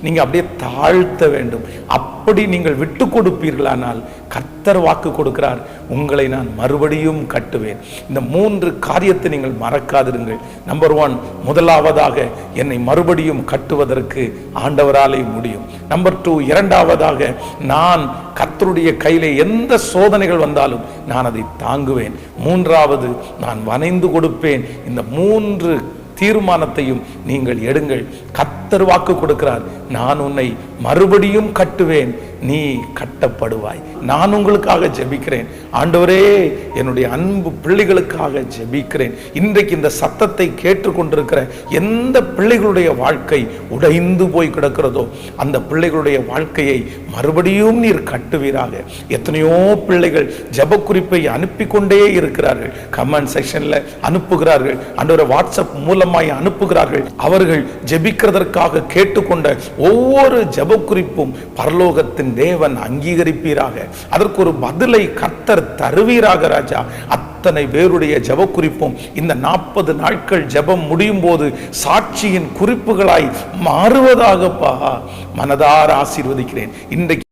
நீங்கள் அப்படியே தாழ்த்த வேண்டும். அப்படி நீங்கள் விட்டு கொடுப்பீர்களானால் கர்த்தர் வாக்கு கொடுக்கிறார், உங்களை நான் மறுபடியும் கட்டுவேன். இந்த 3 காரியத்தை நீங்கள் மறக்காதிருங்கள். நம்பர் 1, முதலாவதாக என்னை மறுபடியும் கட்டுவதற்கு ஆண்டவராலே முடியும். நம்பர் 2, இரண்டாவதாக நான் கர்த்தருடைய கையிலே எந்த சோதனைகள் வந்தாலும் நான் அதை தாங்குவேன். மூன்றாவது, நான் வனைந்து கொடுப்பேன். இந்த 3 தீர்மானத்தையும் நீங்கள் எடுங்கள். கர்த்தர் வாக்கு கொடுக்கிறார், நான் உன்னை மறுபடியும் கட்டுவேன், நீ கட்டப்படுவாய். நான் உங்களுக்காக ஜெபிக்கிறேன். ஆண்டவரே, என்னுடைய அன்பு பிள்ளைகளுக்காக ஜெபிக்கிறேன். இன்றைக்கு இந்த சத்தத்தை கேட்டுக்கொண்டிருக்கிற எந்த பிள்ளைகளுடைய வாழ்க்கை உடைந்து போய் கிடக்கிறதோ அந்த பிள்ளைகளுடைய வாழ்க்கையை மறுபடியும் நீர் கட்டுவீராக. எத்தனையோ பிள்ளைகள் ஜெப குறிப்பை அனுப்பி கொண்டே இருக்கிறார்கள். கமெண்ட் செக்ஷன்ல அனுப்புகிறார்கள், ஆண்டவரே வாட்ஸ்அப் மூலமாய் அனுப்புகிறார்கள். அவர்கள் ஜெபிக்கிறதற்காக கேட்டுக்கொண்ட ஒவ்வொரு ஜெப குறிப்பும் பரலோகத்தின் தேவன் அங்கீகரிப்பீராக. அதற்கு ஒரு பதிலை கர்த்தர் தருவீராக ராஜா. அத்தனை பேருடைய ஜெப குறிப்பும் இந்த 40 நாட்கள் ஜெபம் முடியும் போது சாட்சியின் குறிப்புகளாய் மாறுவதாகப்பா மனதார ஆசீர்வதிக்கிறேன். இன்றைக்கு